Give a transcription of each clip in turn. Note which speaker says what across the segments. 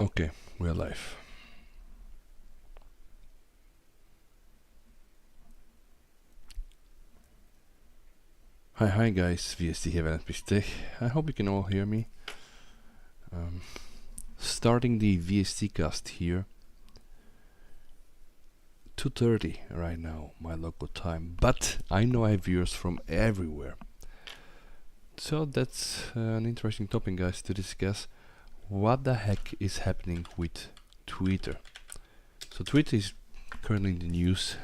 Speaker 1: Okay, we're live. Hi guys, VST here at Tech. I hope you can all hear me. Starting the VST cast here. 2:30 right now, my local time. But I know I have viewers from everywhere. So that's an interesting topic, guys, to discuss. What the heck is happening with Twitter? So Twitter is currently in the news.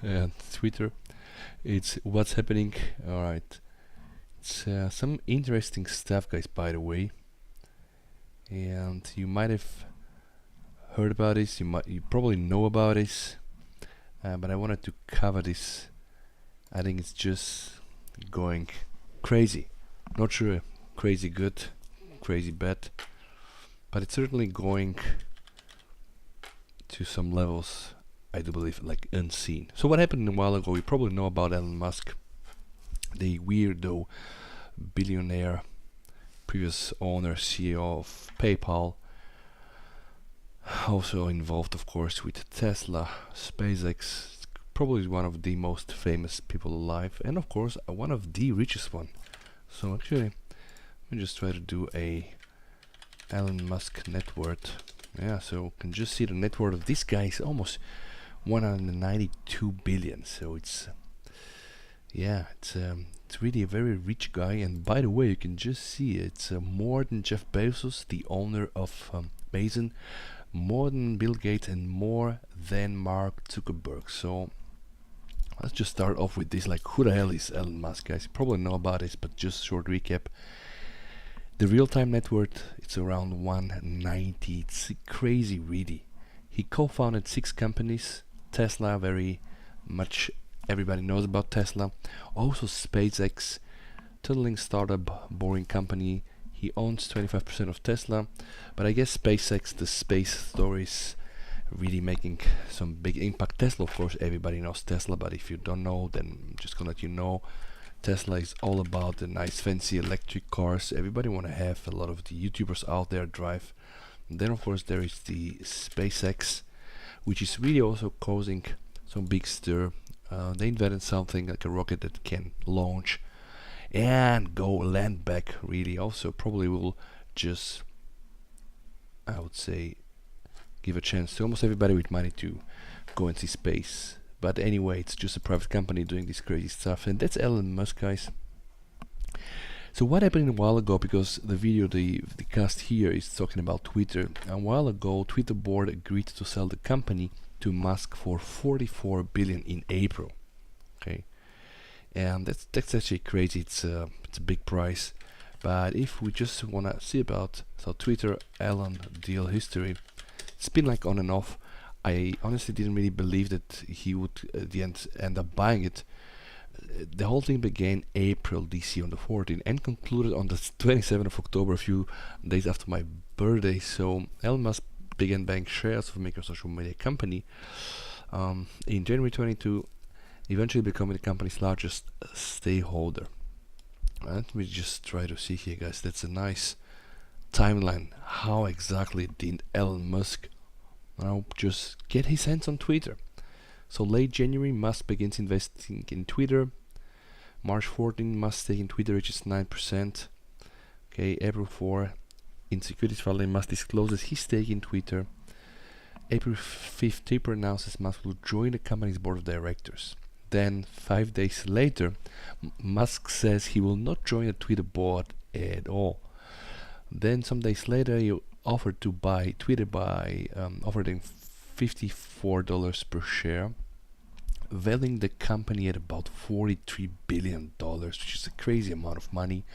Speaker 1: And Twitter, it's what's happening. Alright, it's some interesting stuff, guys, by the way. And you might have heard about this, you probably know about this, but I wanted to cover this. I think it's just going crazy. Not sure crazy good, crazy bad, but it's certainly going to some levels, I do believe, like unseen. So what happened a while ago, you probably know about Elon Musk, the weirdo billionaire, previous owner, CEO of PayPal, also involved of course with Tesla, SpaceX, probably one of the most famous people alive, and of course one of the richest one. So actually, let me just try to do a Elon Musk net worth. Yeah, so you can just see the net worth of this guy is almost 192 billion. So it's it's really a very rich guy. And by the way, you can just see it's more than Jeff Bezos, the owner of Amazon, more than Bill Gates, and more than Mark Zuckerberg. So let's just start off with this, like, who the hell is Elon Musk, guys? You probably know about this, but just short recap. The real-time net worth, it's around 190. It's crazy, really. He co-founded 6 companies. Tesla, very much everybody knows about Tesla. Also SpaceX, tunneling startup, boring company. He owns 25% of Tesla, but I guess SpaceX, the space stories, really making some big impact. Tesla, of course, everybody knows Tesla, but if you don't know, then I'm just gonna let you know. Tesla is all about the nice fancy electric cars. Everybody want to have. A lot of the YouTubers out there drive. And then of course there is the SpaceX, which is really also causing some big stir. They invented something like a rocket that can launch and go land back. Really also probably will just, I would say, give a chance to almost everybody with money to go and see space. But anyway, it's just a private company doing this crazy stuff, and that's Elon Musk, guys. So what happened a while ago, because the video, the cast here is talking about Twitter. A while ago, Twitter board agreed to sell the company to Musk for 44 billion in April. Okay, and that's actually crazy. It's a big price. But if we just wanna see about Twitter Elon deal history, it's been like on and off. I honestly didn't really believe that he would at the end up buying it. The whole thing began April this year on the 14th and concluded on the 27th of October, a few days after my birthday. So Elon Musk began buying shares of a major social media company in January 22, eventually becoming the company's largest stakeholder. Let me just try to see here, guys. That's a nice timeline. How exactly did Elon Musk now just get his hands on Twitter? So late January, Musk begins investing in Twitter. March 14, Musk stake in Twitter reaches 9%. Okay, April 4, in securities filing, Musk discloses his stake in Twitter. April 5, Twitter announces Musk will join the company's board of directors. Then 5 days later, Musk says he will not join the Twitter board at all. Then some days later, he offered to buy Twitter by offering $54 per share, valuing the company at about $43 billion, which is a crazy amount of money.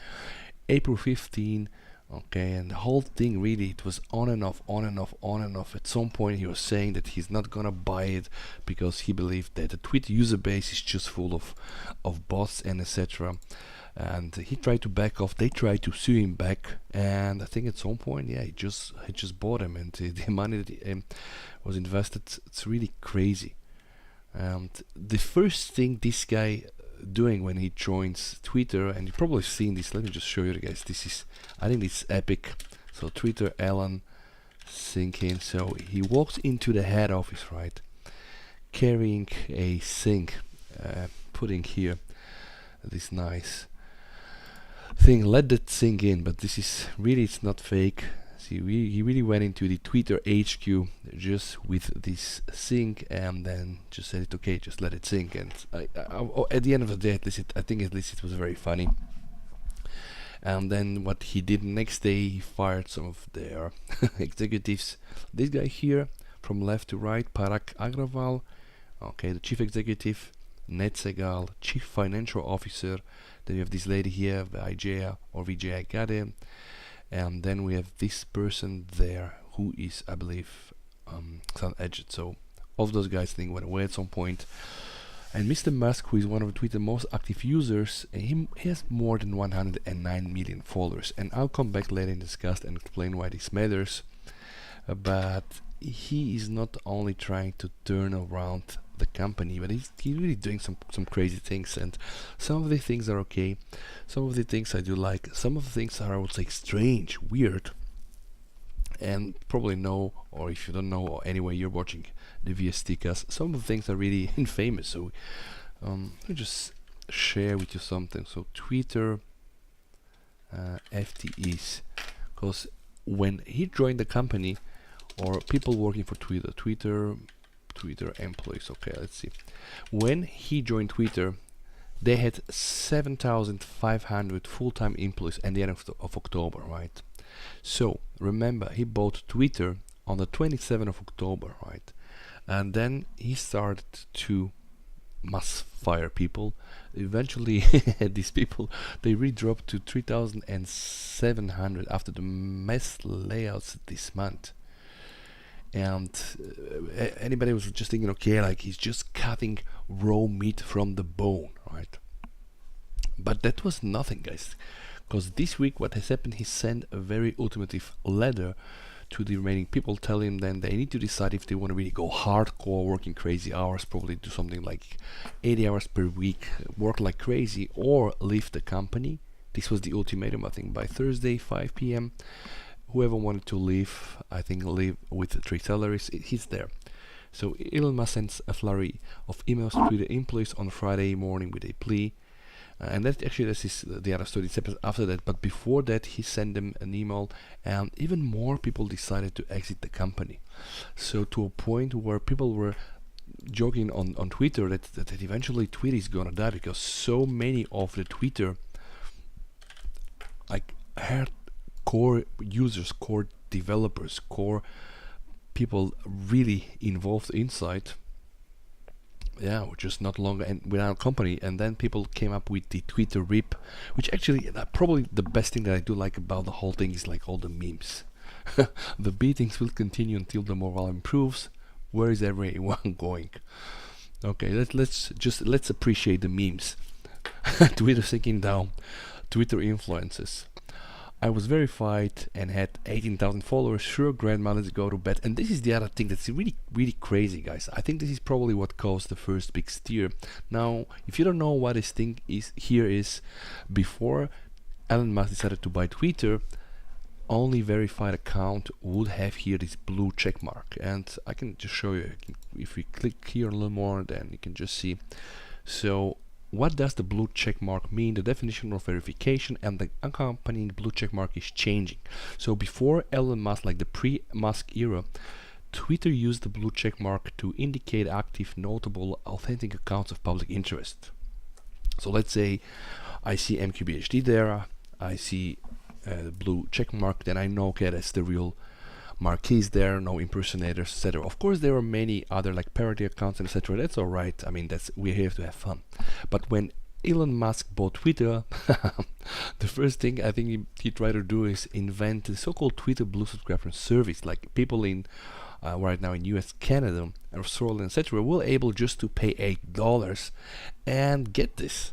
Speaker 1: April 15, okay, and the whole thing really, it was on and off, on and off, on and off. At some point he was saying that he's not gonna buy it because he believed that the Twitter user base is just full of bots and etc. And he tried to back off. They tried to sue him back, and I think at some point, yeah, he just bought him, and the money that was invested, it's really crazy. And the first thing this guy doing when he joins Twitter, and you've probably seen this, let me just show you guys. This is, I think it's epic. So Twitter Elon, sink in. So he walks into the head office, right, carrying a sink, putting here this nice thing. Let that sink in, but this is really, it's not fake. See, he really went into the Twitter HQ just with this sink, and then just said it, okay, just let it sink. And at the end of the day, I think at least it was very funny. And then what he did next day, he fired some of their executives. This guy here, from left to right, Parag Agrawal, okay, the chief executive, Ned Segal, chief financial officer. Then you have this lady here, Vijaya or Vijaya Gade. And then we have this person there, who is, I believe, Sam Edgett. So all of those guys, I think, went away at some point. And Mr. Musk, who is one of Twitter's most active users, he has more than 109 million followers. And I'll come back later and discuss and explain why this matters. But he is not only trying to turn around the company, but he's really doing some crazy things. And some of the things are okay, some of the things I do like, some of the things are, I would say, strange, weird. And probably know, or if you don't know, or anyway you're watching the VST cast, some of the things are really infamous. So let me just share with you something. So Twitter FTEs, because when he joined the company, or people working for Twitter employees, okay, let's see. When he joined Twitter, they had 7,500 full-time employees at the end of October, right? So remember, he bought Twitter on the 27th of October, right? And then he started to mass fire people. Eventually, these people, they really dropped to 3,700 after the mass layouts this month. And anybody was just thinking, okay, like he's just cutting raw meat from the bone, right? But that was nothing, guys, because this week what has happened, he sent a very ultimative letter to the remaining people, telling them they need to decide if they want to really go hardcore, working crazy hours, probably do something like 80 hours per week, work like crazy, or leave the company. This was the ultimatum, I think, by Thursday 5 p.m. Whoever wanted to leave, I think, leave with 3 salaries, he's there. So Elon Musk sends a flurry of emails to the employees on Friday morning with a plea. And that actually, this is the other story after that. But before that, he sent them an email, and even more people decided to exit the company. So to a point where people were joking on Twitter that eventually Twitter is gonna die, because so many of the Twitter, like, core users, core developers, core people really involved inside, were just not longer without company. And then people came up with the Twitter RIP, which actually probably the best thing that I do like about the whole thing is like all the memes. The beatings will continue until the morale improves. Where is everyone going? Okay, let's appreciate the memes. Twitter sinking down, Twitter influences. I was verified and had 18,000 followers. Sure, grandma, let's go to bed. And this is the other thing that's really, really crazy, guys. I think this is probably what caused the first big steer. Now, if you don't know what this thing is, here is, before Elon Musk decided to buy Twitter, only verified account would have here this blue check mark. And I can just show you, if we click here a little more, then you can just see. So what does the blue check mark mean? The definition of verification and the accompanying blue check mark is changing. So before Elon Musk, like the pre-Musk era, Twitter used the blue check mark to indicate active, notable, authentic accounts of public interest. So let's say I see MQBHD there, I see the blue check mark, then I know, okay, that's the real marquees there, no impersonators, etc. Of course, there are many other like parody accounts, etc. That's alright. I mean, we're here to have fun. But when Elon Musk bought Twitter, the first thing I think he tried to do is invent the so-called Twitter Blue subscription service. Like people in right now in US, Canada, Australia, etc. were able just to pay $8 and get this.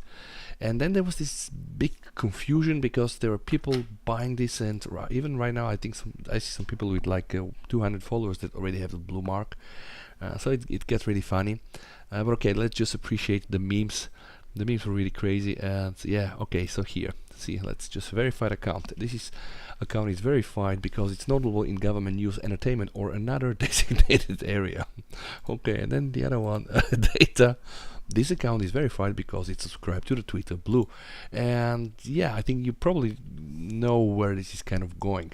Speaker 1: And then there was this big confusion because there were people buying this, and even right now I think I see some people with like 200 followers that already have the blue mark. So it gets really funny. But okay, let's just appreciate the memes. The memes were really crazy, and yeah, okay, so here. See, let's just verify the account. This account is verified because it's notable in government news, entertainment, or another designated area. Okay, and then the other one, data. This account is verified because it's subscribed to the Twitter Blue. And yeah, I think you probably know where this is kind of going.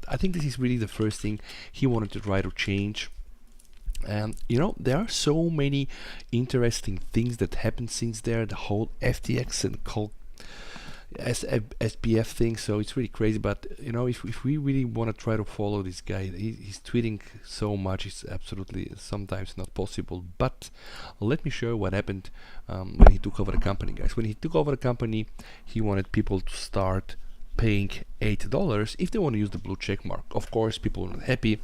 Speaker 1: I think this is really the first thing he wanted to try to change. And you know, there are so many interesting things that happened since there. The whole FTX and SPF thing, so it's really crazy. But you know, if we really want to try to follow this guy, he's tweeting so much, it's absolutely sometimes not possible. But let me show you what happened when he took over the company, guys. When he took over the company, he wanted people to start paying $8 if they want to use the blue check mark. Of course, people were not happy.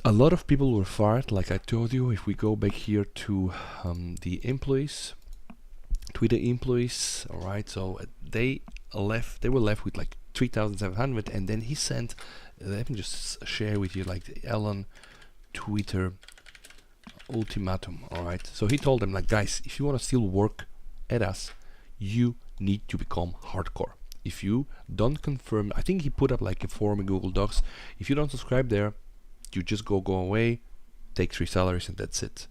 Speaker 1: A lot of people were fired, like I told you. If we go back here to the employees, Twitter employees, all right, so they were left with like 3,700, and then he sent, let me just share with you like the Elon Twitter ultimatum, all right. So he told them, like, guys, if you want to still work at us, you need to become hardcore. If you don't confirm, I think he put up like a form in Google Docs, if you don't subscribe there, you just go away, take 3 salaries, and that's it.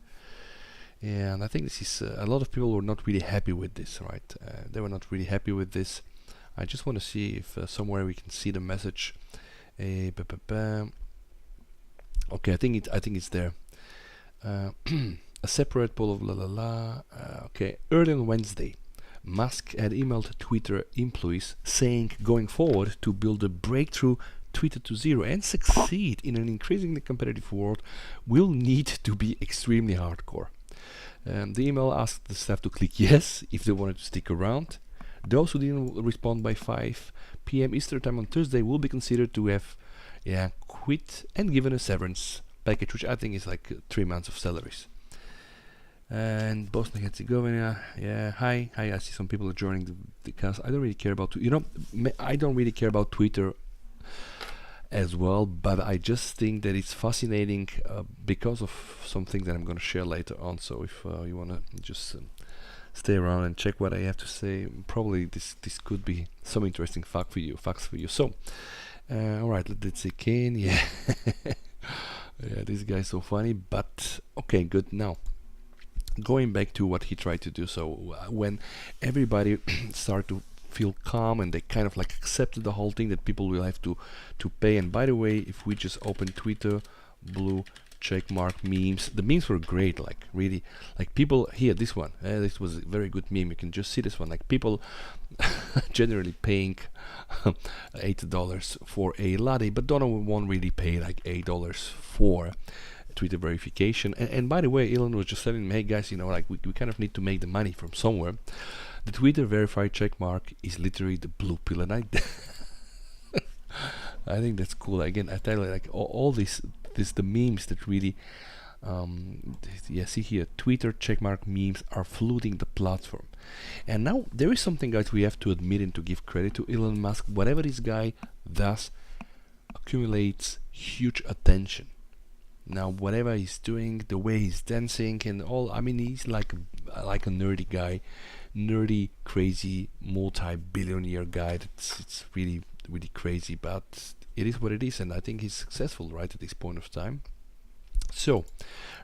Speaker 1: And I think this is a lot of people were not really happy with this, right? They were not really happy with this. I just want to see if somewhere we can see the message. Okay, I think it's there. A separate poll of okay, early on Wednesday, Musk had emailed Twitter employees saying going forward to build a breakthrough Twitter to zero and succeed in an increasingly competitive world will need to be extremely hardcore. The email asked the staff to click yes if they wanted to stick around. Those who didn't respond by 5 p.m. Eastern time on Thursday will be considered to have quit and given a severance package, which I think is like 3 months of salaries. And Bosnia and Herzegovina, hi, I see some people are joining the cast. I don't really care about I don't really care about Twitter as well, but I just think that it's fascinating because of some things that I'm going to share later on. So if you want to just stay around and check what I have to say, probably this could be some interesting facts for you. So all right, let's see. Kane, yeah, this guy's so funny. But okay, good. Now going back to what he tried to do. So when everybody started to feel calm and they kind of like accepted the whole thing that people will have to pay. And by the way, if we just open Twitter blue check mark memes, the memes were great, like really, like people here, this one, this was a very good meme. You can just see this one, like people generally paying $8 for a latte, but won't really pay like $8 for Twitter verification. And by the way, Elon was just telling them, hey guys, you know, like we kind of need to make the money from somewhere. The Twitter verified checkmark is literally the blue pill, and I think that's cool. Again, I tell you, like all the memes that really, see here, Twitter checkmark memes are flooding the platform. And now there is something, guys, we have to admit and to give credit to Elon Musk. Whatever this guy does accumulates huge attention. Now, whatever he's doing, the way he's dancing and all, I mean, he's like a nerdy guy. Nerdy, crazy, multi-billionaire guy. It's really, really crazy, but it is what it is, and I think he's successful right at this point of time. So,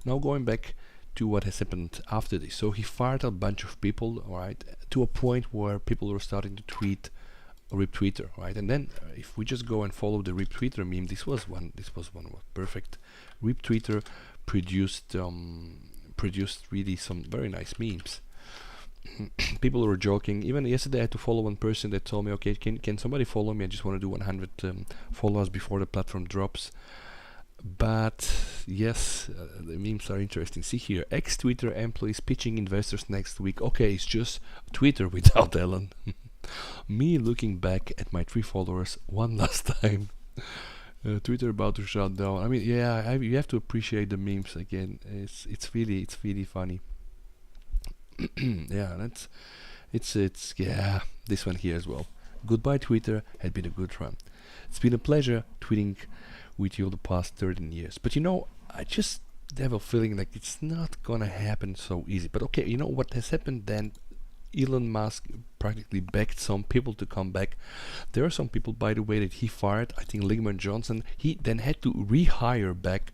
Speaker 1: now going back to what has happened after this. So he fired a bunch of people, right, to a point where people were starting to tweet Rip Twitter, right? And then if we just go and follow the Rip Twitter meme, this was one perfect. Rip Twitter produced really some very nice memes. People were joking. Even yesterday I had to follow one person that told me, okay, can somebody follow me? I just want to do 100 followers before the platform drops. But yes, the memes are interesting. See here, ex-Twitter employees pitching investors next week. Okay, it's just Twitter without Elon. Me looking back at my 3 followers one last time. Twitter about to shut down. I mean, yeah, you have to appreciate the memes again. It's really funny. Yeah, it's this one here as well. Goodbye Twitter had been a good run. It's been a pleasure tweeting with you the past 13 years. But you know, I just have a feeling like it's not gonna happen so easy. But okay, you know what has happened then Elon Musk practically begged some people to come back. There are some people, by the way, that he fired. I think Ligman Johnson. He then had to rehire back,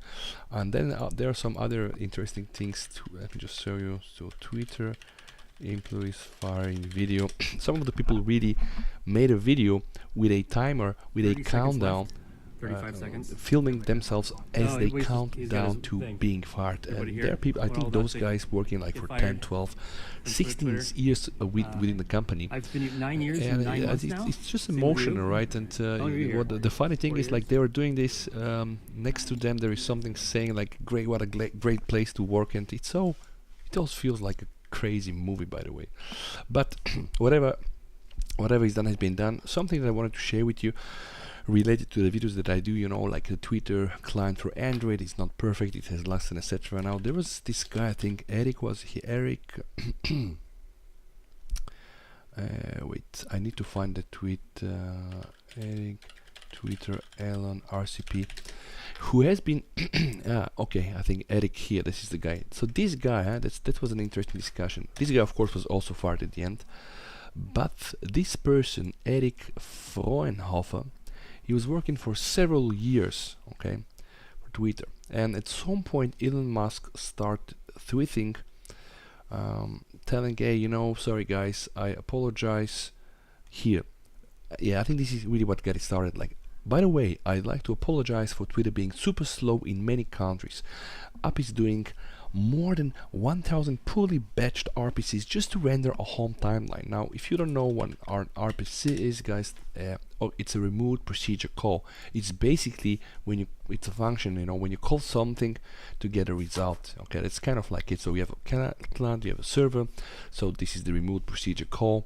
Speaker 1: and then there are some other interesting things. Let me just show you. So Twitter employees firing video. Some of the people really made a video with a timer, with a countdown.
Speaker 2: 35 seconds.
Speaker 1: Filming themselves as they count down to being fired. And there are people, I think those guys working like for 10, 12, 16 years within the company.
Speaker 2: I've been 9 years
Speaker 1: and
Speaker 2: and 9 months now.
Speaker 1: It's just emotional, right? And what the funny thing is, like, they were doing this, next to them there is something saying like, great, what a great place to work, and it all feels like a crazy movie, by the way. But whatever is done has been done. Something that I wanted to share with you related to the videos that I do, like the Twitter client for Android is not perfect, it has lags and etc. Now there was this guy, I think Eric wait, I need to find the tweet. Eric Twitter Elon RCP, who has been okay, I think Eric here, this is the guy. So this guy, that was an interesting discussion. This guy of course was also fired at the end, but this person, Eric Frauenhofer, he was working for several years, okay, for Twitter. And at some point, Elon Musk started tweeting, telling, hey, sorry guys, I apologize here. Yeah, I think this is really what got it started. Like, by the way, I'd like to apologize for Twitter being super slow in many countries. App is doing more than 1,000 poorly batched RPCs just to render a home timeline. Now, if you don't know what an RPC is, guys, it's a remote procedure call. It's basically it's a function, when you call something to get a result. Okay, that's kind of like it. So we have a client, you have a server. So this is the remote procedure call,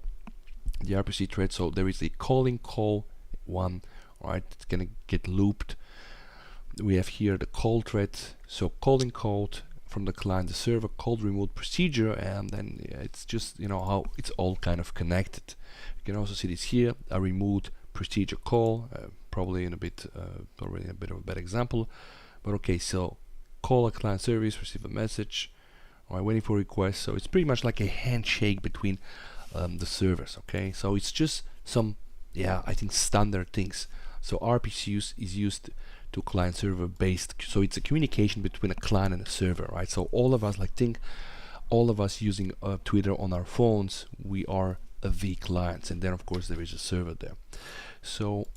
Speaker 1: the RPC thread. So there is a calling call one. All right, it's gonna get looped. We have here the call thread. So calling code from the client, the server, called remote procedure, and then it's just how it's all kind of connected. You can also see this here, a remote procedure call, probably a bit of a bad example, but okay. So call a client service, receive a message, or waiting for request. So it's pretty much like a handshake between the servers. Okay, so it's just some I think standard things. So RPC is used to client server based, so it's a communication between a client and a server, right? So all of us, all of us using Twitter on our phones, we are the clients, and then of course there is a server there. So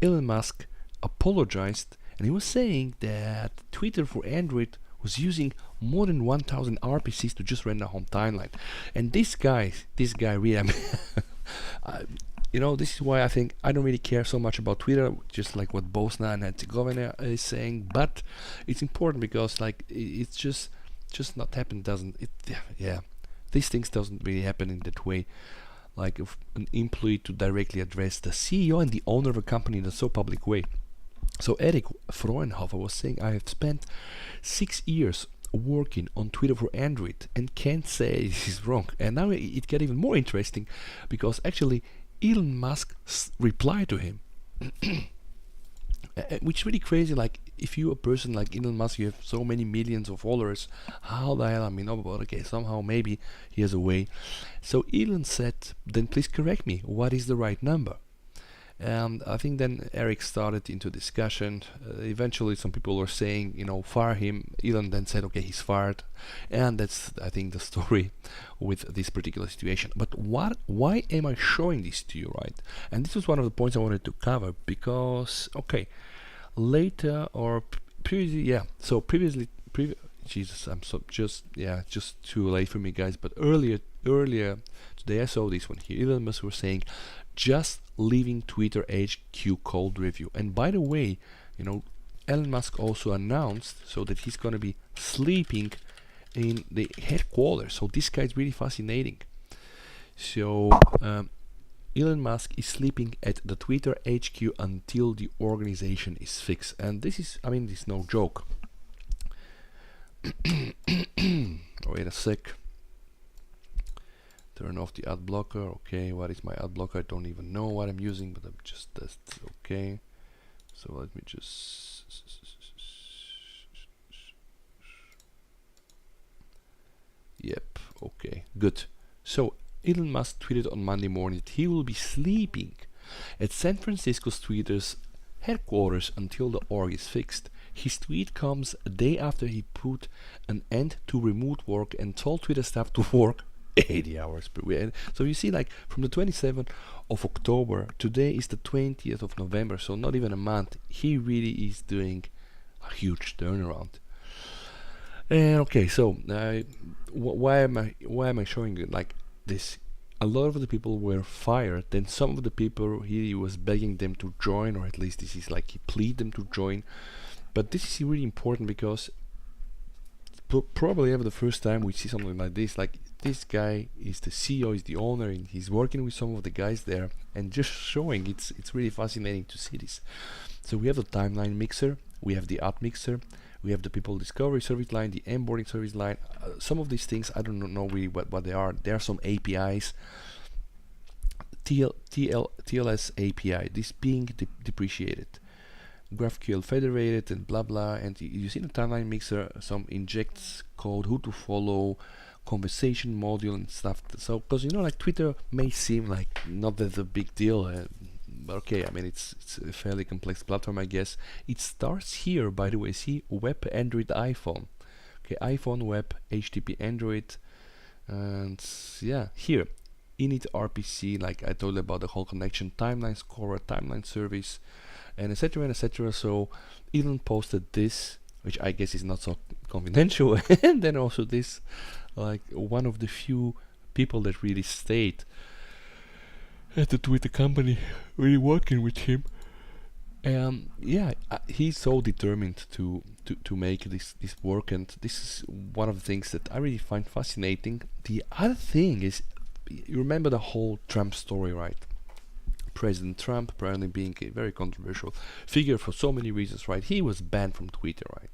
Speaker 1: Elon Musk apologized, and he was saying that Twitter for Android was using more than 1,000 RPCs to just render home timeline. And this guy really, I mean, this is why I think I don't really care so much about Twitter, just like what Bosnia and Herzegovina is saying. But it's important because, like, it's just not happen. Doesn't it? Yeah, these things doesn't really happen in that way. Like, if an employee to directly address the CEO and the owner of a company in a so public way. So Eric Frauenhofer was saying, I have spent 6 years working on Twitter for Android and can't say this is wrong. And now it got even more interesting, because actually Elon Musk replied to him, which is really crazy. Like, if you're a person like Elon Musk, you have so many millions of followers, how the hell, I mean, okay, somehow maybe he has a way. So Elon said, then please correct me, what is the right number? And I think then Eric started into discussion. Eventually some people were saying, fire him. Elon then said, okay, he's fired. And that's, I think, the story with this particular situation. But why am I showing this to you, right? And this was one of the points I wanted to cover, because, okay, later or previously, Jesus, I'm so just too late for me, guys. But earlier today I saw this one here. Elon Musk was saying, just leaving Twitter HQ code review. And by the way, Elon Musk also announced so that he's gonna be sleeping in the headquarters. So this guy is really fascinating. So Elon Musk is sleeping at the Twitter HQ until the organization is fixed. And this is no joke. Wait a sec. Turn off the ad blocker. Okay, what is my ad blocker? I don't even know what I'm using, but I'm just okay. So let me just yep, okay, good. So Elon Musk tweeted on Monday morning that he will be sleeping at San Francisco's Twitter's headquarters until the org is fixed. His tweet comes a day after he put an end to remote work and told Twitter staff to work 80 hours per week. So you see, like, from the 27th of October, today is the 20th of November, so not even a month, he really is doing a huge turnaround. And okay, so why am I showing you like this? A lot of the people were fired. Then some of the people he was begging them to join, or at least this is like he pleaded them to join. But this is really important because probably ever the first time we see something like this. Like, this guy is the CEO, is the owner, and he's working with some of the guys there, and just showing it's really fascinating to see this. So we have the timeline mixer, we have the ad mixer, we have the people discovery service line, the onboarding service line. Some of these things I don't know really what they are. There are some APIs. TLS API, this being depreciated. GraphQL federated and blah blah, and you see the timeline mixer, some injects code, who to follow, conversation module and stuff. So, because like Twitter may seem like not that a big deal, but okay, I mean it's a fairly complex platform, I guess. It starts here, by the way. See, web, Android, iPhone. Okay, iPhone, web, HTTP, Android, and yeah, here init RPC, like I told you about the whole connection, timeline scorer, timeline service, and etc and etc. So Elon posted this, which I guess is not so confidential, and then also this, like one of the few people that really stayed at the Twitter company, really working with him. Yeah, he's so determined to make this work, and this is one of the things that I really find fascinating. The other thing is, you remember the whole Trump story, right? President Trump apparently being a very controversial figure for so many reasons, right? He was banned from Twitter, right?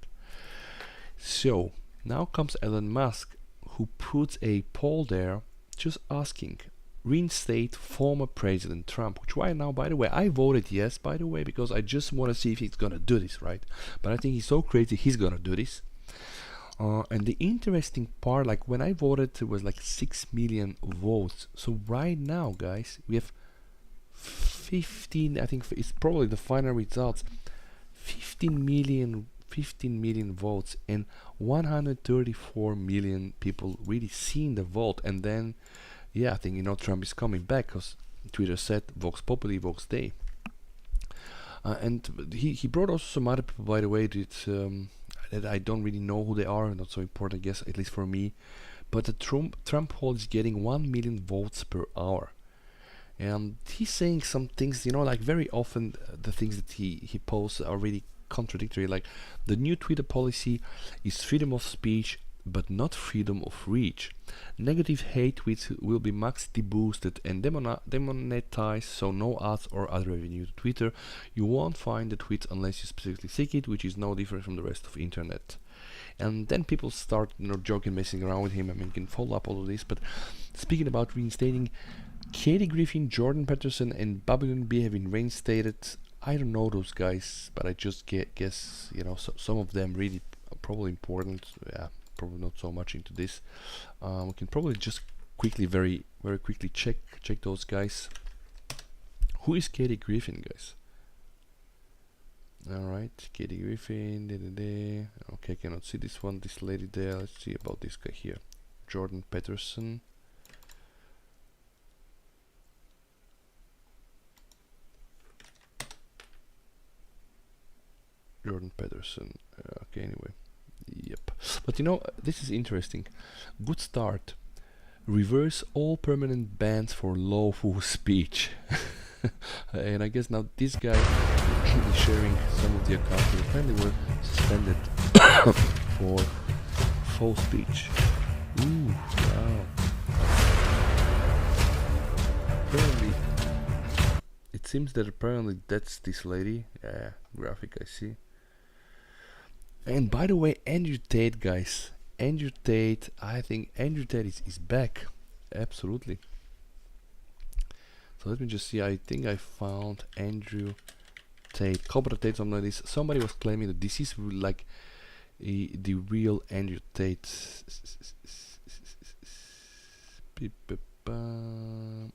Speaker 1: So now comes Elon Musk, who puts a poll there just asking, reinstate former President Trump, which right now, by the way, I voted yes, by the way, because I just want to see if he's gonna do this, right? But I think he's so crazy, he's gonna do this. And the interesting part, like when I voted, it was like 6 million votes. So right now, guys, we have 15, I think it's probably the final results, 15 million votes, and 134 million people really seen the vote. And then, yeah, I think Trump is coming back, because Twitter said Vox Populi, Vox Dei. And he brought also some other people, by the way, that I don't really know who they are, not so important, I guess, at least for me. But the Trump poll is getting 1 million votes per hour. And he's saying some things, like very often the things that he posts are really contradictory. Like, the new Twitter policy is freedom of speech, but not freedom of reach. Negative hate tweets will be max deboosted and demonetized, so no ads or other revenue to Twitter. You won't find the tweets unless you specifically seek it, which is no different from the rest of internet. And then people start, joking, messing around with him. I mean, you can follow up all of this. But speaking about reinstating, Katie Griffin, Jordan Peterson, and Babylon B have been reinstated. I don't know those guys, but I just guess, some of them really probably important. Yeah, probably not so much into this. We can probably just quickly, very very quickly check those guys. Who is Katie Griffin, guys? Alright, Katie Griffin. Okay, cannot see this one, this lady there. Let's see about this guy here. Jordan Peterson. Jordan Peterson. Okay, anyway. Yep. But this is interesting. Good start. Reverse all permanent bans for lawful speech. And I guess now this guy is sharing some of the accounts that apparently were suspended for false speech. Ooh, wow. Apparently, it seems that apparently that's this lady. Yeah, graphic, I see. And by the way, Andrew Tate, guys. Andrew Tate, I think Andrew Tate is back. Absolutely. So let me just see. I think I found Andrew Tate. Cobra Tate, something like this. Somebody was claiming that this is like the real Andrew Tate. Let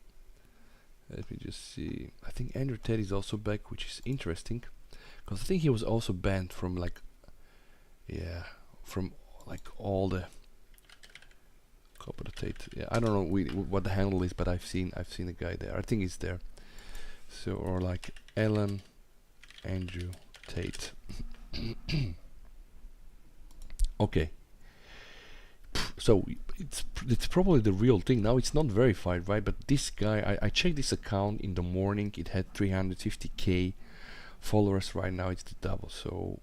Speaker 1: me just see. I think Andrew Tate is also back, which is interesting, because I think he was also banned from like, yeah, from like all the Tate. Yeah, I don't know what the handle is, but I've seen a guy there. I think he's there. So, or like Ellen Andrew Tate. Okay. So it's probably the real thing. Now it's not verified, right? But this guy, I checked this account in the morning. It had 350k followers. Right now it's the double. So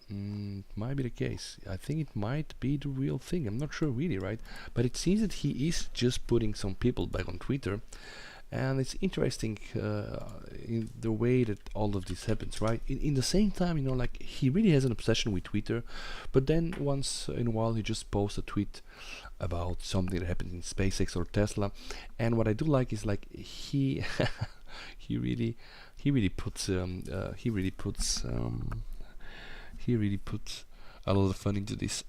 Speaker 1: it might be the case. I think it might be the real thing. I'm not sure really, right? But it seems that he is just putting some people back on Twitter. And it's interesting in the way that all of this happens, right? In the same time, like he really has an obsession with Twitter, but then once in a while he just posts a tweet about something that happened in SpaceX or Tesla. And what I do like is like he he really puts a lot of fun into this.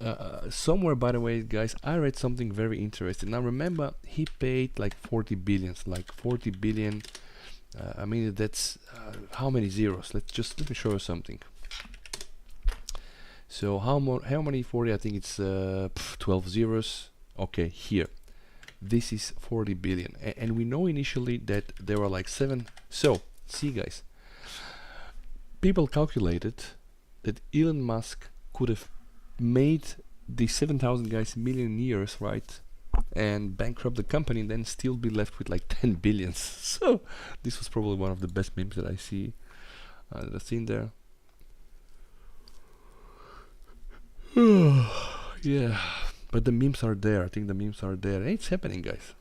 Speaker 1: Somewhere, by the way, guys, I read something very interesting. Now, remember, he paid like 40 billion. I mean, that's how many zeros? Let me show you something. So how many 40? I think it's 12 zeros. Okay, here. This is 40 billion, and we know initially that there were like 7. So, see, guys, people calculated that Elon Musk could have made the 7,000 guys millionaires, right, and bankrupt the company and then still be left with like 10 billions. So this was probably one of the best memes that I see that I've seen there. Yeah, but the memes are there. I think the memes are there. It's happening, guys.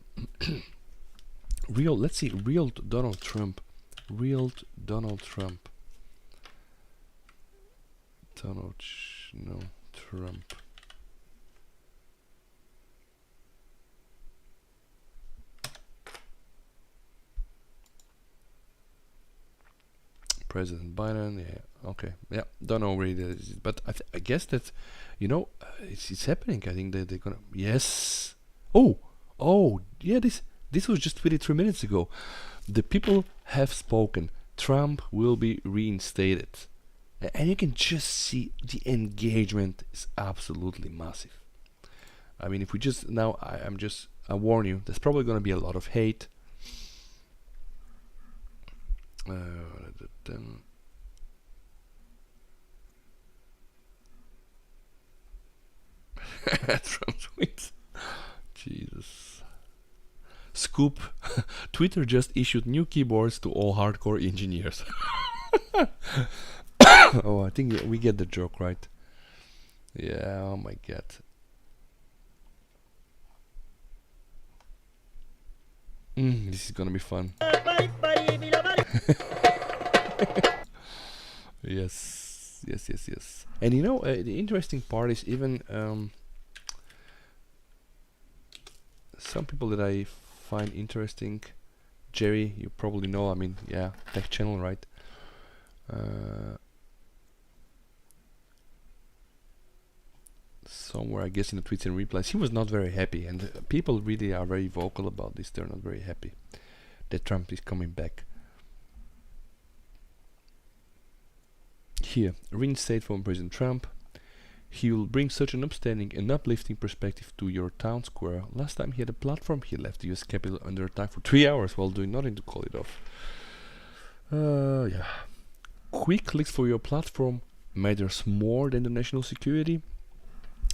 Speaker 1: Let's see, real Donald Trump. Trump. President Biden, yeah, okay, yeah, don't know really, but I guess that, it's happening. I think they're gonna, yes. Oh, yeah, this was just 23 minutes ago. The people have spoken. Trump will be reinstated. And you can just see the engagement is absolutely massive. I mean, if we just now, I warn you, there's probably going to be a lot of hate. Trump tweets. Jesus. Scoop. Twitter just issued new keyboards to all hardcore engineers. Oh, I think we get the joke, right? Yeah, oh my god. This is gonna be fun. Yes. And the interesting part is even some people that I find interesting. Jerry, you probably know, I mean, yeah, tech channel, right? Somewhere, I guess, in the tweets and replies, he was not very happy, and people really are very vocal about this. They're not very happy that Trump is coming back. Here, reinstate former President Trump. He will bring such an upstanding and uplifting perspective to your town square. Last time he had a platform, he left the US Capitol under attack for 3 hours while doing nothing to call it off. Yeah. Quick clicks for your platform matters more than the national security.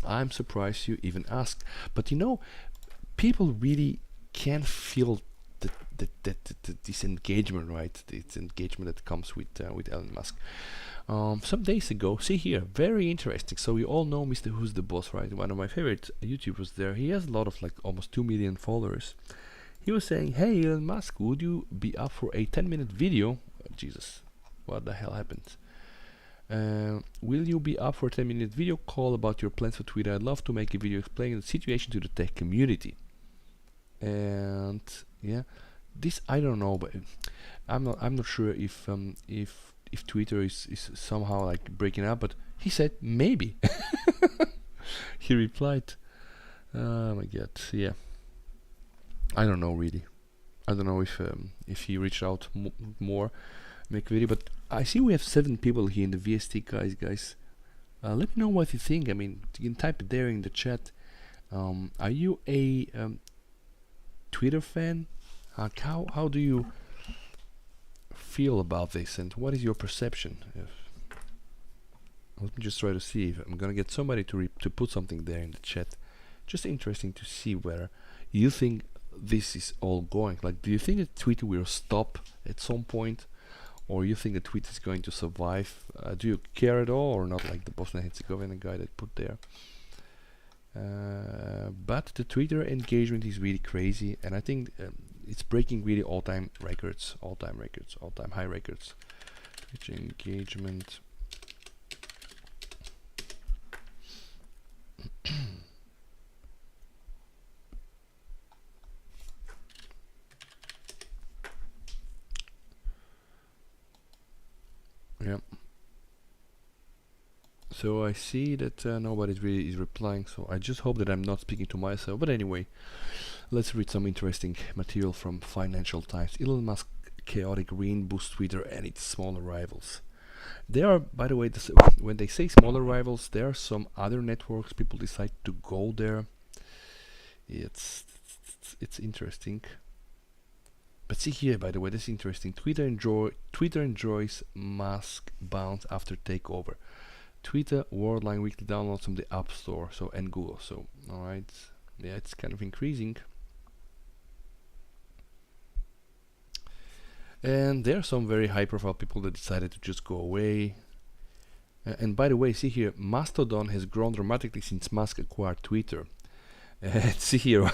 Speaker 1: I'm surprised you even asked. But people really can feel this engagement, right? This engagement that comes with Elon Musk. Some days ago, see here, very interesting. So we all know Mr. Who's the Boss, right? One of my favorite YouTubers there. He has a lot of, like, almost 2 million followers. He was saying, hey, Elon Musk, would you be up for a 10-minute video? Jesus, what the hell happened? Will you be up for a 10-minute video call about your plans for Twitter? I'd love to make a video explaining the situation to the tech community. And yeah, this I don't know, but I'm not sure if Twitter is somehow like breaking up. But he said maybe. He replied, "Oh my God, yeah." I don't know really. I don't know if he reached out more, make video. But I see we have 7 people here in the VST, guys. Let me know what you think. I mean, you can type it there in the chat. Are you a Twitter fan? How do you feel about this, and what is your perception? Let me just try to see if I'm gonna get somebody to put something there in the chat. Just interesting to see where you think this is all going. Like, do you think that Twitter will stop at some point, or you think that Twitter is going to survive? Do you care at all, or not, like the Bosnia Herzegovina guy that put there? But the Twitter engagement is really crazy, and I think it's breaking really all-time records, all-time high records. Twitter engagement. Yeah. So I see that nobody really is replying, so I just hope that I'm not speaking to myself. But anyway, let's read some interesting material from Financial Times. Elon Musk chaotic green boosts Twitter and its smaller rivals. There are, by the way, when they say smaller rivals, there are some other networks. People decide to go there. It's interesting. But see here, by the way, this is interesting. Twitter enjoys Musk bounce after takeover. Twitter Worldline weekly downloads from the App Store, and Google. So, all right, yeah, it's kind of increasing. And there are some very high-profile people that decided to just go away. And by the way, see here, Mastodon has grown dramatically since Musk acquired Twitter. And see here,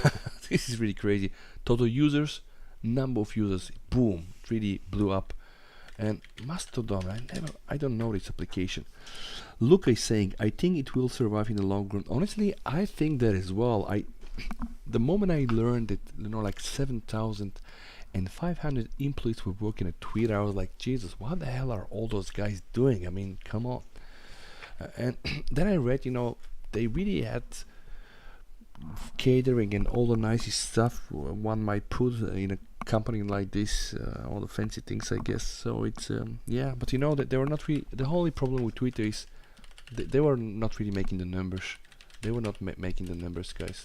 Speaker 1: this is really crazy. Total users, number of users, boom, it really blew up. And Mastodon, I don't know this application. Luca is saying, I think it will survive in the long run. Honestly, I think that as well. The moment I learned that, like 7,500 employees were working at Twitter, I was like, Jesus, what the hell are all those guys doing? I mean, come on. And then I read, they really had catering and all the nice stuff one might put in a company like this, all the fancy things, I guess. So it's yeah, but that they were not really. The only problem with Twitter is they were not really making the numbers. They were not making the numbers, guys,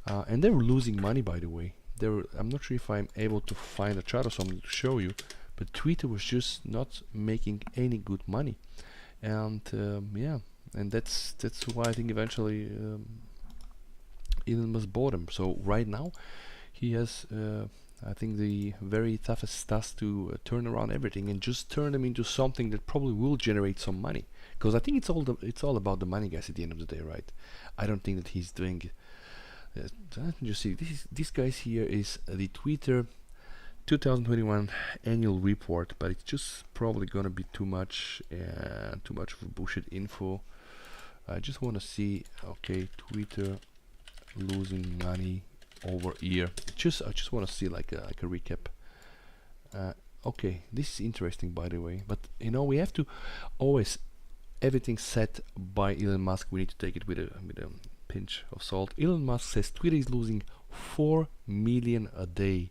Speaker 1: and they were losing money. By the way, I'm not sure if I'm able to find a chart or something to show you, but Twitter was just not making any good money, and yeah, and that's why I think eventually Elon Musk bought him. So right now he has I think the very toughest task to turn around everything and just turn them into something that probably will generate some money. Because I think it's all about the money, guys. At the end of the day, right? I don't think that he's doing. Let me just see. This guys here is the Twitter 2021 annual report, but it's just probably gonna be too much of bullshit info. I just want to see. Okay, Twitter losing money over year. I just want to see like a recap. Okay, this is interesting, by the way, but we have to always everything set by Elon Musk. We need to take it with a pinch of salt. Elon Musk says Twitter is losing 4 million a day.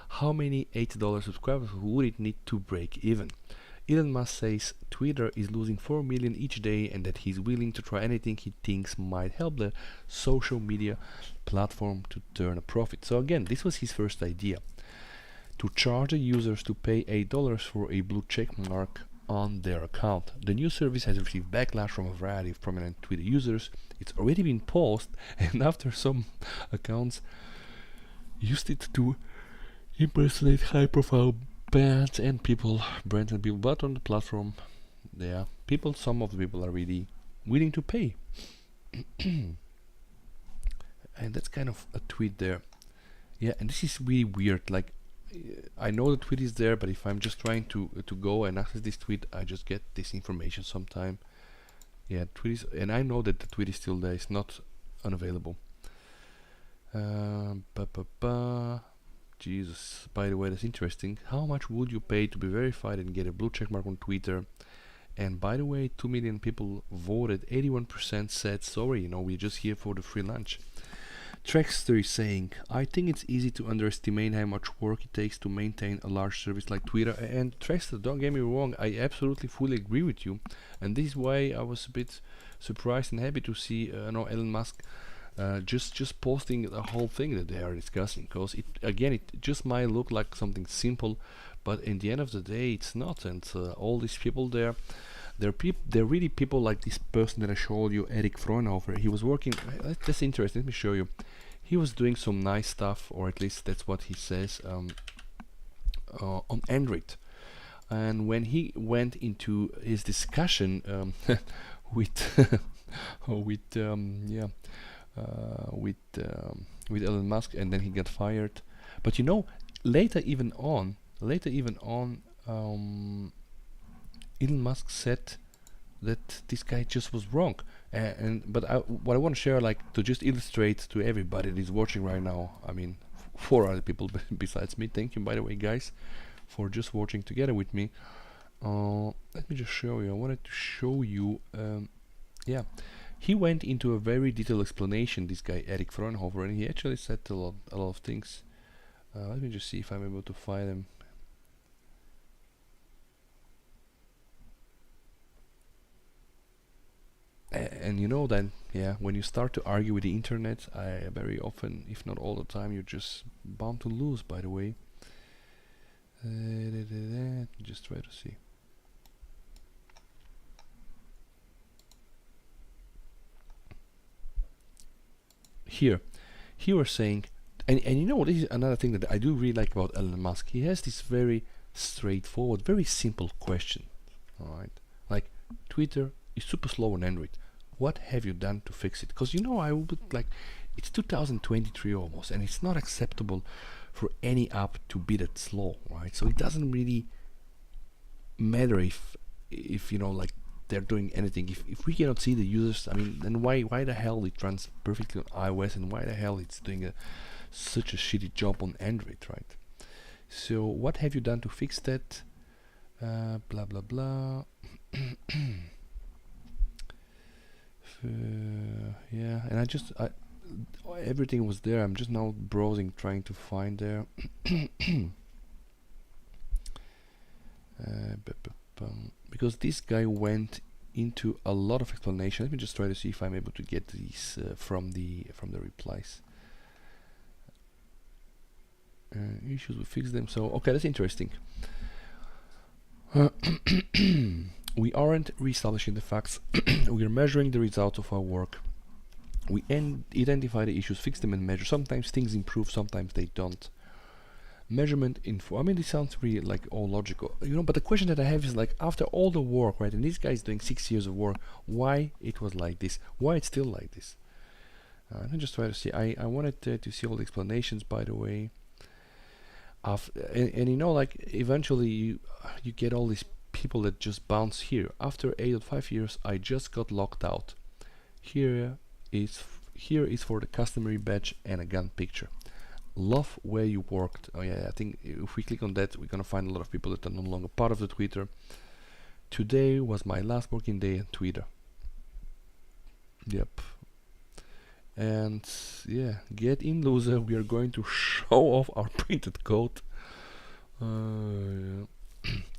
Speaker 1: How many $8 subscribers would it need to break even? Elon Musk says Twitter is losing 4 million each day and that he's willing to try anything he thinks might help the social media platform to turn a profit. So again, this was his first idea, to charge the users to pay $8 for a blue check mark on their account. The new service has received backlash from a variety of prominent Twitter users. It's already been paused, and after some accounts used it to impersonate high-profile brands and people, but on the platform, some of the people are really willing to pay. And that's kind of a tweet there. Yeah, and this is really weird. Like, I know the tweet is there, but if I'm just trying to go and access this tweet, I just get this information sometime. Yeah, tweet is, and I know that the tweet is still there. It's not unavailable. Jesus, by the way, that's interesting. How much would you pay to be verified and get a blue check mark on Twitter? And by the way, 2 million people voted. 81% said sorry. We're just here for the free lunch. Trackster is saying, I think it's easy to underestimate how much work it takes to maintain a large service like Twitter. And Trackster, don't get me wrong, I absolutely fully agree with you. And this is why I was a bit surprised and happy to see Elon Musk just posting the whole thing that they are discussing. Because it just might look like something simple, but in the end of the day, it's not. And all these people there, they're really people like this person that I showed you, Eric Fraunhofer. He was working. That's interesting. Let me show you. He was doing some nice stuff, or at least that's what he says, on Android. And when he went into his discussion with with Elon Musk, and then he got fired. But later even on, Elon Musk said that this guy just was wrong. But what I want to share, like, to just illustrate to everybody that is watching right now, I mean, 4 other people besides me. Thank you, by the way, guys, for just watching together with me. Let me just show you. I wanted to show you. He went into a very detailed explanation, this guy Eric Fraunhofer, and he actually said a lot of things. Let me just see if I'm able to find them. And then, when you start to argue with the internet, very often, if not all the time, you're just bound to lose, by the way. Just try to see. Here was saying, and this is another thing that I do really like about Elon Musk. He has this very straightforward, very simple question. Alright, like, Twitter is super slow on Android. What have you done to fix it? Because I would like, it's 2023 almost, and it's not acceptable for any app to be that slow, right? So it doesn't really matter if like, they're doing anything. If we cannot see the users, I mean, then why the hell it runs perfectly on iOS, and why the hell it's doing such a shitty job on Android, right? So what have you done to fix that? Blah blah blah. And everything was there. I'm just now browsing, trying to find there. Because this guy went into a lot of explanation. Let me just try to see if I'm able to get these from the replies. Issues, we fix them. So okay, that's interesting. We aren't reestablishing the facts. We are measuring the results of our work. We identify the issues, fix them, and measure. Sometimes things improve, sometimes they don't. Measurement info. I mean, this sounds really like all logical, but the question that I have is, like, after all the work, right, and this guy is doing 6 years of work, why it was like this? Why it's still like this? Let me just try to see. I wanted to see all the explanations, by the way. Like, eventually you get all these people that just bounce here. After 8.5 years, I just got locked out. Here is for the customary badge and a gun picture. Love where you worked. Oh yeah, I think if we click on that, we're gonna find a lot of people that are no longer part of the Twitter. Today was my last working day at Twitter. Yep. And yeah, get in, loser. We are going to show off our printed code.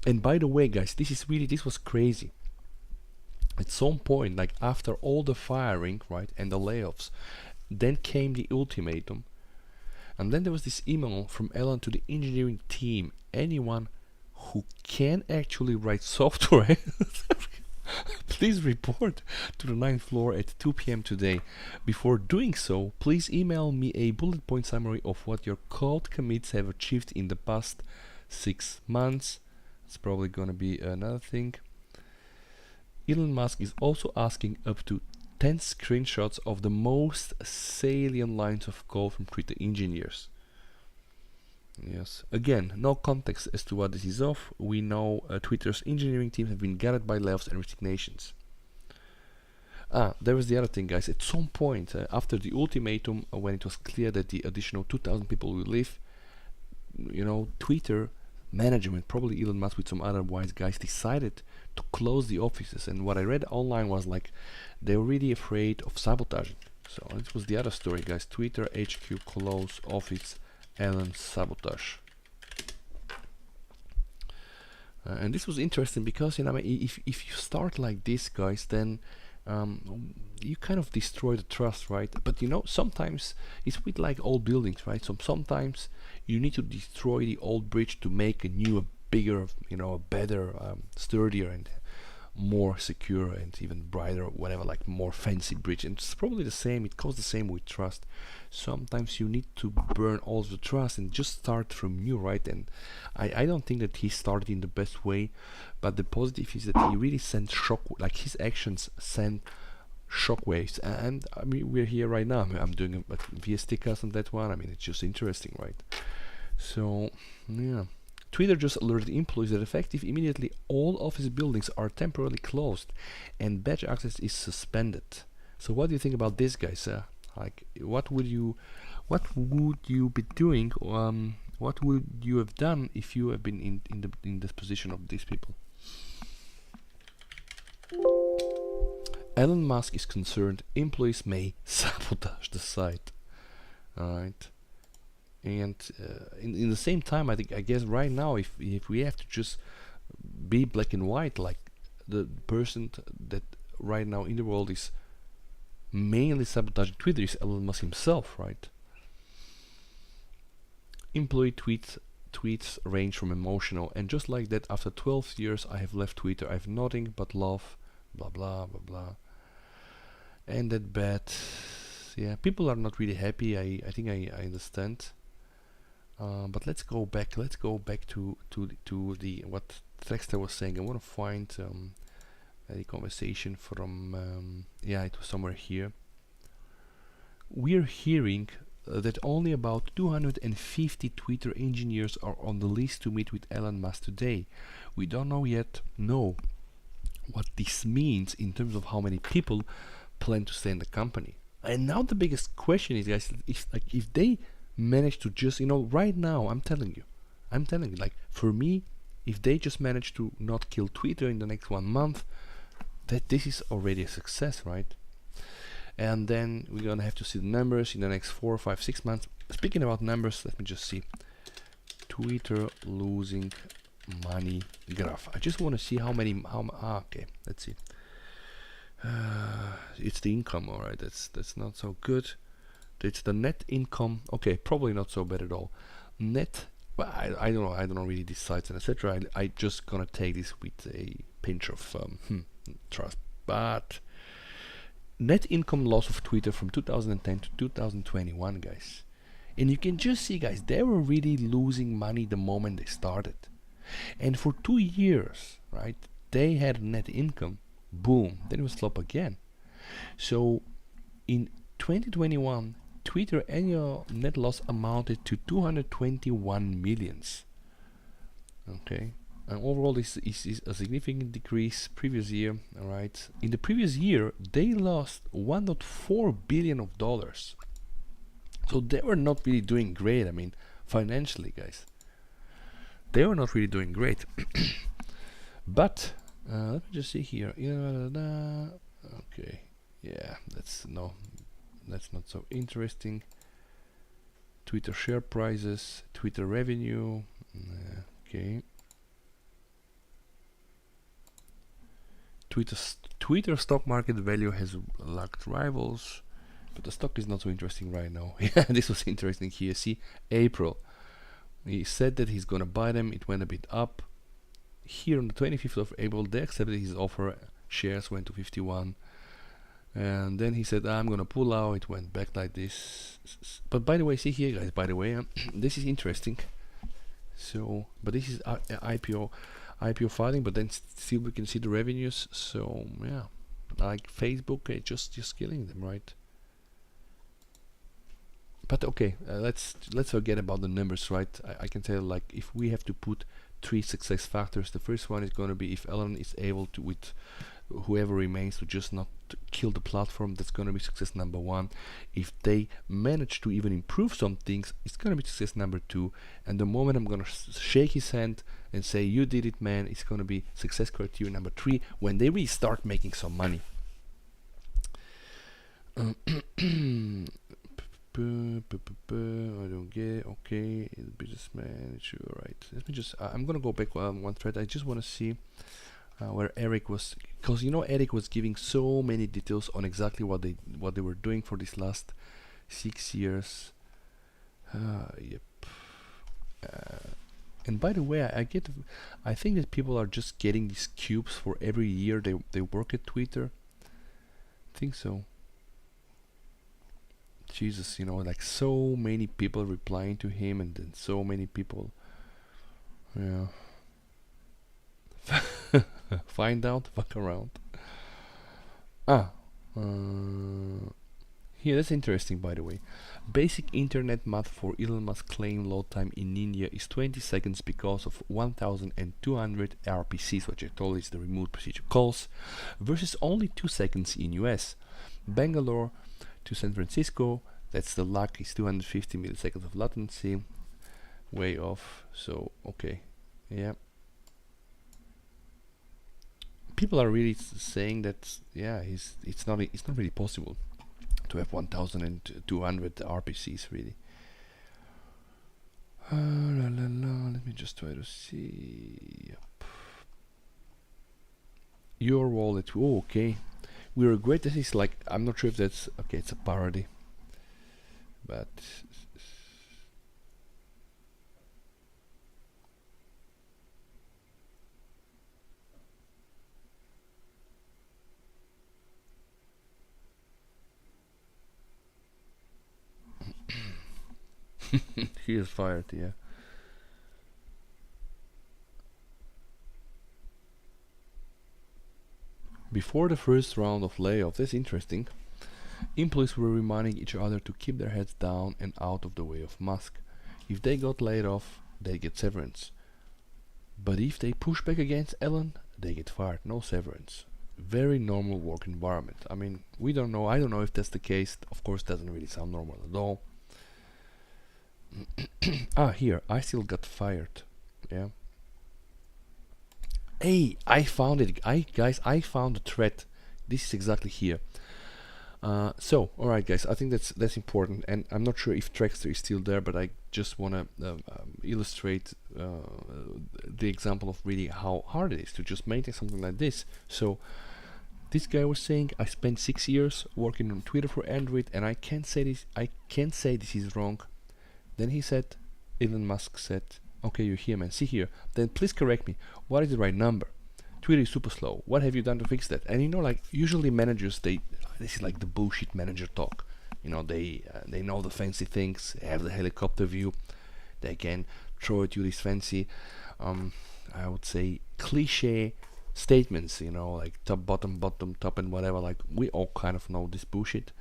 Speaker 1: And by the way, guys, this was crazy. At some point, like, after all the firing, right, and the layoffs, then came the ultimatum. And then there was this email from Elon to the engineering team. Anyone who can actually write software, please report to the 9th floor at 2 p.m. today. Before doing so, please email me a bullet point summary of what your code commits have achieved in the past 6 months. It's probably gonna be another thing. Elon Musk is also asking up to 10 screenshots of the most salient lines of code from Twitter engineers. Yes, again, no context as to what this is of. We know Twitter's engineering team have been gutted by layoffs and resignations. There was the other thing, guys. At some point after the ultimatum, when it was clear that the additional 2,000 people will leave, Twitter management, probably Elon Musk with some other wise guys, decided to close the offices. And what I read online was, like, they were really afraid of sabotaging. So this was the other story, guys. Twitter HQ close office, Elon sabotage. And this was interesting because, you know, if you start like this, guys, then you kind of destroy the trust, right? But you know, sometimes it's with like old buildings, right? So sometimes you need to destroy the old bridge to make a new, a bigger, you know, a better, sturdier and more secure and even brighter, whatever, like more fancy bridge. And it's probably the same, it goes the same with trust. Sometimes you need to burn all the trust and just start from new, right? And I don't think that he started in the best way, but the positive is that he really sent shock, like his actions sent shockwaves. And I mean, we're here right now. I'm doing a via stickers on that one. I mean, it's just interesting, right? So yeah, Twitter just alerted employees that effective immediately all office buildings are temporarily closed and badge access is suspended. So what do you think about this, guys? Like, what would you be doing? What would you have done if you have been in this position of these people? Elon Musk is concerned employees may sabotage the site. Alright. And in the same time, I guess right now, if we have to just be black and white, like the person that right now in the world is mainly sabotaging Twitter is Elon Musk himself, right? Employee tweets range from emotional, and just like that, after 12 years I have left Twitter. I have nothing but love, blah blah blah blah. And that bad, yeah, people are not really happy. I think I understand. But let's go back to the what Dexter was saying. I want to find a conversation from yeah, it was somewhere here. We're hearing that only about 250 Twitter engineers are on the list to meet with Elon Musk today. We don't know what this means in terms of how many people plan to stay in the company. And now the biggest question is, guys, if they manage to just, you know, right now, I'm telling you, like, for me, if they just manage to not kill Twitter in the next 1 month, that this is already a success, right? And then we're gonna have to see the numbers in the next 4, 5, 6 months. Speaking about numbers, let me just see. Twitter losing money graph. I just want to see how many. Okay, let's see. It's the income, alright. That's not so good. It's the net income. Okay, probably not so bad at all. Net. Well, I don't know. I don't know really these sites and etc. I just gonna take this with a pinch of trust. But net income loss of Twitter from 2010 to 2021, guys. And you can just see, guys, they were really losing money the moment they started. And for 2 years, right, they had net income. Boom, then it was flop again. So in 2021, Twitter annual net loss amounted to 221 millions. Okay, and overall this is a significant decrease previous year. All right, in the previous year they lost 1.4 billion of dollars. So they were not really doing great. I mean, financially, guys, they were not really doing great. But let me just see here. Okay, yeah, that's not so interesting. Twitter share prices, Twitter revenue. Okay. Twitter stock market value has lacked rivals, but the stock is not so interesting right now. Yeah, this was interesting here. See, April. He said that he's gonna buy them. It went a bit up. Here on the 25th of April, they accepted his offer. Shares went to 51. And then he said, I'm gonna pull out. It went back like this. But by the way, see here, guys, by the way, this is interesting. So, but this is IPO filing, but then still we can see the revenues. So yeah, like Facebook, just killing them, right? But okay, let's forget about the numbers, right? I can tell, like, if we have to put 3 success factors, the first one is going to be if Elon is able to, with whoever remains, to just not kill the platform. That's going to be success number 1. If they manage to even improve some things, it's going to be success number 2. And the moment I'm going to shake his hand and say, you did it, man, it's going to be success criteria number 3, when they really start making some money. I don't get it. Okay, the business manager. Right. Let me just. I'm gonna go back one thread. I just want to see where Eric was, because you know Eric was giving so many details on exactly what they were doing for these last 6 years. Yep. And by the way, I think that people are just getting these cubes for every year they work at Twitter. I think so. Jesus, you know, like so many people replying to him, and then so many people. Yeah. Find out, fuck around. Ah. Here, that's interesting, by the way. Basic internet math for Elon Musk claim load time in India is 20 seconds because of 1,200 RPCs, which I told is the remote procedure calls, versus only 2 seconds in US. Bangalore to San Francisco, that's the lag, is 250 milliseconds of latency. Way off, so okay. Yeah. People are really saying that, yeah, it's not really possible to have 1,200 RPCs really. Let me just try to see. Yep. Your wallet. Oh, okay. We regret this is like, I'm not sure if that's okay. It's a parody, but he is fired. Yeah. Before the first round of layoffs, that's interesting. Employees were reminding each other to keep their heads down and out of the way of Musk. If they got laid off, they get severance. But if they push back against Elon, they get fired. No severance. Very normal work environment. I mean, we don't know. I don't know if that's the case. Of course, doesn't really sound normal at all. Here, I still got fired. Yeah. Hey, I found it. Guys, I found the thread. This is exactly here. So, alright guys, I think that's important, and I'm not sure if Trackster is still there, but I just want to illustrate the example of really how hard it is to just maintain something like this. So, this guy was saying, I spent 6 years working on Twitter for Android, and I can't say this is wrong. Then he said, Elon Musk said, okay, you're here, man, see here, then please correct me, what is the right number? Twitter is super slow, what have you done to fix that? And you know, like, usually managers, this is like the bullshit manager talk. You know, they know the fancy things, they have the helicopter view, they can throw at you these fancy, I would say, cliche statements, you know, like top, bottom, top, and whatever. Like, we all kind of know this bullshit.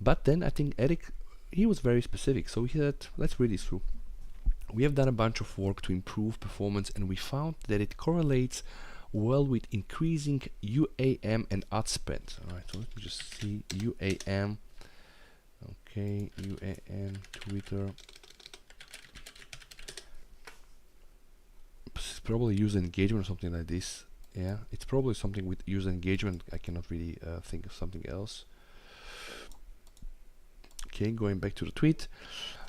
Speaker 1: But then I think Eric, he was very specific, so he said, let's read this through. We have done a bunch of work to improve performance, and we found that it correlates well with increasing UAM and ad spend. Alright, so let me just see UAM. Okay, UAM, Twitter. It's probably user engagement or something like this. Yeah, it's probably something with user engagement. I cannot really think of something else. Okay, going back to the tweet.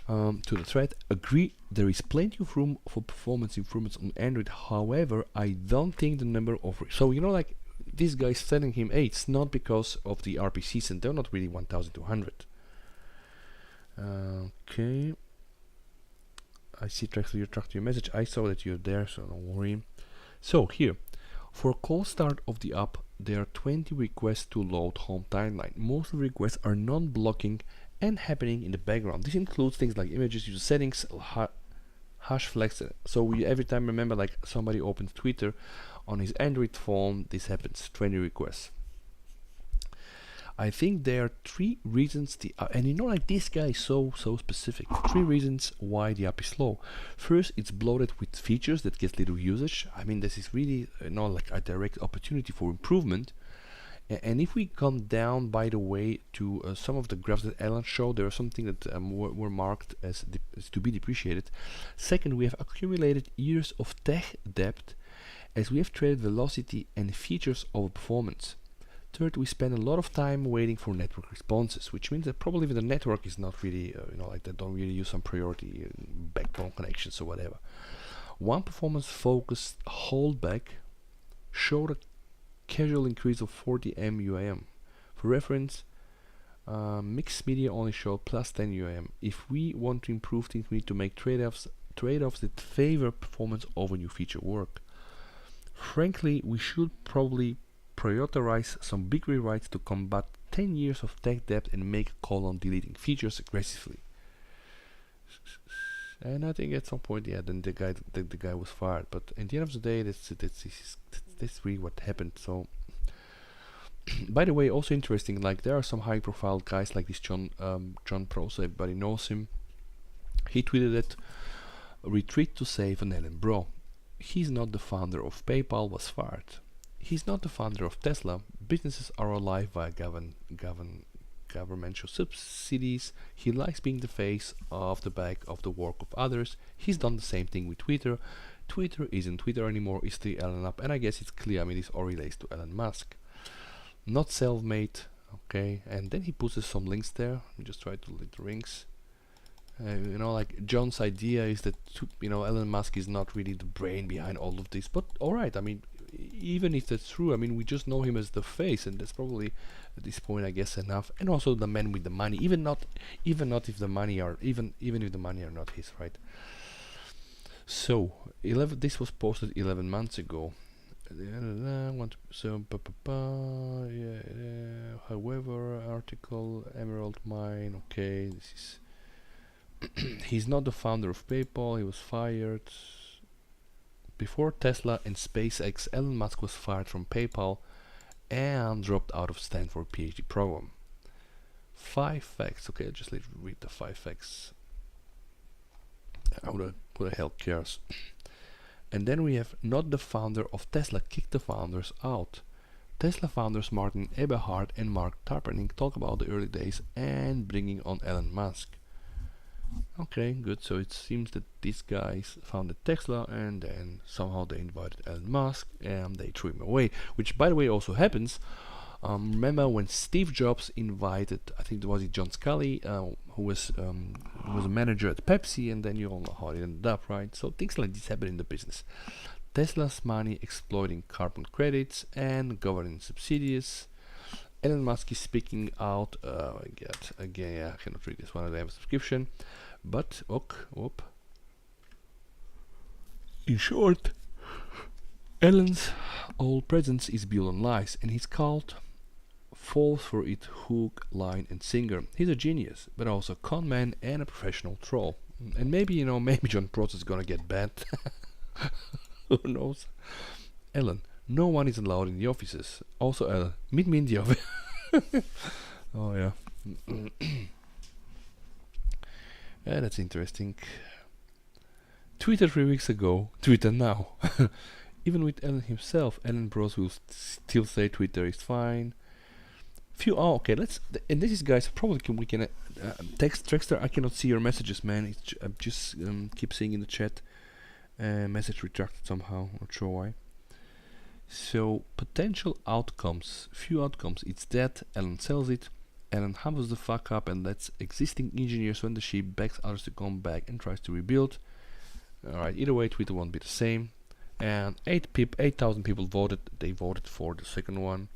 Speaker 1: To the thread, agree there is plenty of room for performance improvements on Android. However, I don't think the number of so you know, like, this guy's telling him, hey, it's not because of the RPCs, and they're not really 1,200. Okay, I see Traxler, you tracked your message. I saw that you're there, so don't worry. So here, for call start of the app, there are 20 requests to load home timeline. Most of the requests are non-blocking and happening in the background. This includes things like images, user settings, hash flags. So we every time remember, like, somebody opens Twitter on his Android phone, this happens, 20 requests. I think there are 3 reasons and you know, like, this guy is so specific. 3 reasons why the app is slow. First, it's bloated with features that get little usage. I mean, this is really like a direct opportunity for improvement. And if we come down, by the way, to some of the graphs that Alan showed, there are something that were marked as to be depreciated. Second, we have accumulated years of tech debt as we have traded velocity and features over performance. Third, we spend a lot of time waiting for network responses, which means that probably the network is not really, like they don't really use some priority backbone connections or whatever. One performance-focused holdback showed a casual increase of 40 MUAM. For reference, mixed media only showed plus 10 UAM. If we want to improve things, we need to make trade-offs that favor performance over new feature work. Frankly, we should probably prioritize some big rewrites to combat 10 years of tech debt and make a call on deleting features aggressively. And I think at some point, yeah, then the guy was fired. But at the end of the day, that's really what happened. So, by the way, also interesting. Like there are some high-profile guys like this John Prosser. Everybody knows him. He tweeted that retreat to save an Ellen bro. He's not the founder of PayPal. Was fired. He's not the founder of Tesla. Businesses are alive via governmental subsidies. He likes being the face of the back of the work of others. He's done the same thing with Twitter. Twitter isn't Twitter anymore, it's the Elon up, and I guess it's clear, I mean, this all relates to Elon Musk. Not self-made, okay, and then he puts some links there. Let me just try to read the links. Like John's idea is that, Elon Musk is not really the brain behind all of this, but alright, I mean, even if that's true, I mean, we just know him as the face, and that's probably at this point, I guess, enough. And also the man with the money, even not if the money are if the money are not his, right? So, this was posted 11 months ago. However, article Emerald Mine. Okay, this is. He's not the founder of PayPal. He was fired. Before Tesla and SpaceX, Elon Musk was fired from PayPal and dropped out of Stanford PhD program. 5 facts. Okay, just let's read the 5 facts. Who the hell cares? And then we have not the founder of Tesla kicked the founders out. Tesla founders Martin Eberhard and Mark Tarpenning talk about the early days and bringing on Elon Musk. Okay, good. So it seems that these guys founded Tesla and then somehow they invited Elon Musk and they threw him away. Which, by the way, also happens. Remember when Steve Jobs invited, I think it was John Scully, who was a manager at Pepsi, and then you all know how it ended up, right? So things like this happen in the business. Tesla's money exploiting carbon credits and government subsidies. Elon Musk is speaking out. Again, yeah, I cannot read this one. I have a subscription, but in short, Elon's whole presence is built on lies, and he's called falls for it hook, line, and sinker. He's a genius, but also a con man and a professional troll. And maybe John Prosser is gonna get banned. Who knows? Ellen, no one is allowed in the offices. Also, Ellen, meet me in the office. Oh yeah. Yeah, that's interesting. Twitter 3 weeks ago, Twitter now. Even with Elon himself, Elon Bros will still say Twitter is fine. Okay, and this is, guys, probably we can text Trexter. I cannot see your messages, man. I just keep seeing in the chat. Message retracted somehow, not sure why. So, potential outcomes, few outcomes. It's that Elon sells it, Elon humbles the fuck up and lets existing engineers run the ship, begs others to come back and tries to rebuild. Alright, either way, Twitter won't be the same. And 8,000 people voted. They voted for the second one.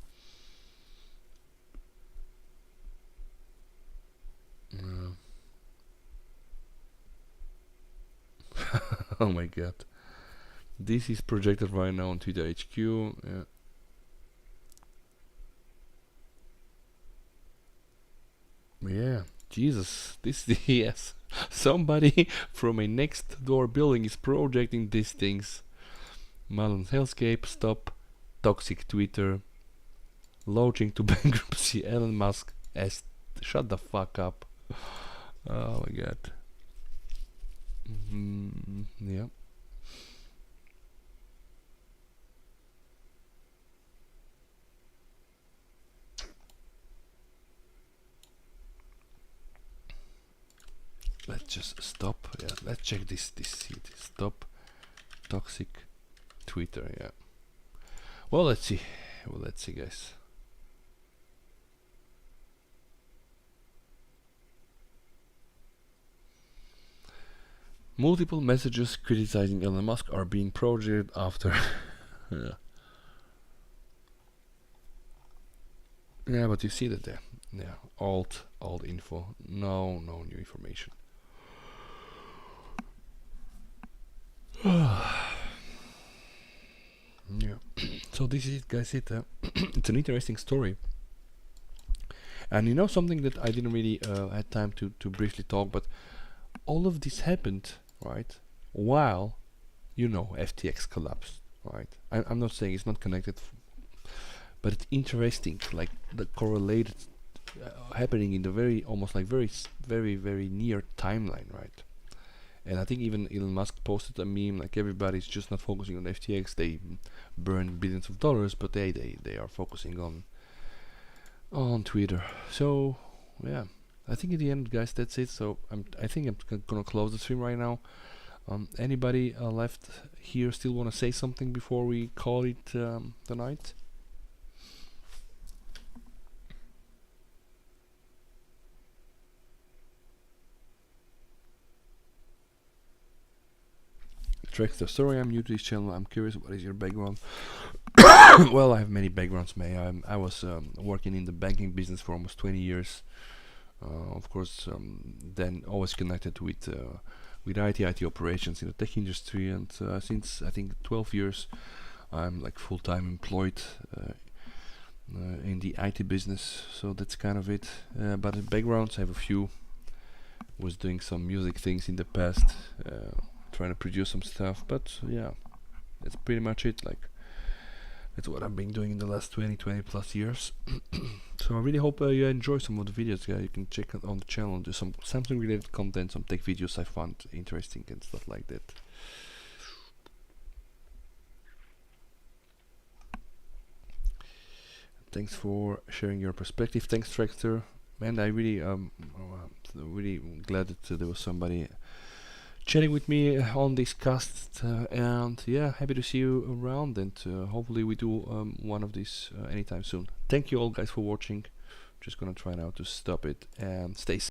Speaker 1: Oh my god. This is projected right now on Twitter HQ. Yeah, Jesus. Yes. Somebody from a next door building is projecting these things. Malon's Hellscape, stop. Toxic Twitter. Launching to bankruptcy. Elon Musk shut the fuck up. Oh my god. Yeah. Let's just stop. Yeah, let's check this. Stop. Toxic Twitter. Yeah. Well, let's see. Guys. Multiple messages criticizing Elon Musk are being projected after. Yeah. Yeah, but you see that there. Yeah, alt info. No new information. Yeah. So this is it, guys. It's an interesting story. And you know something that I didn't really had time to briefly talk, but all of this happened, right, while, FTX collapsed, right? I'm not saying it's not connected, but it's interesting, like the correlated happening in the almost like very near timeline, right? And I think even Elon Musk posted a meme like everybody's just not focusing on FTX. They burn billions of dollars, but they are focusing on Twitter. So yeah, I think in the end, guys, that's it. So I think I'm gonna close the stream right now. Anybody left here still want to say something before we call it the night? Trackster, sorry, I'm new to this channel. I'm curious, what is your background? Well, I have many backgrounds, May. I was working in the banking business for almost 20 years. Of course, then always connected with IT operations in the tech industry, and since I think 12 years, I'm like full-time employed in the IT business. So that's kind of it. But the backgrounds, I have a few. Was doing some music things in the past, trying to produce some stuff. But yeah, that's pretty much it. Like, that's what I've been doing in the last 20 plus years. So I really hope you enjoy some of the videos. You can check out on the channel. Do some Samsung related content, some tech videos I found interesting and stuff like that. Thanks for sharing your perspective. Thanks, Tractor. Man, I really really glad that there was somebody chatting with me on this cast, and yeah, happy to see you around, and hopefully we do one of these anytime soon. Thank you all, guys, for watching. Just gonna try now to stop it and stay safe.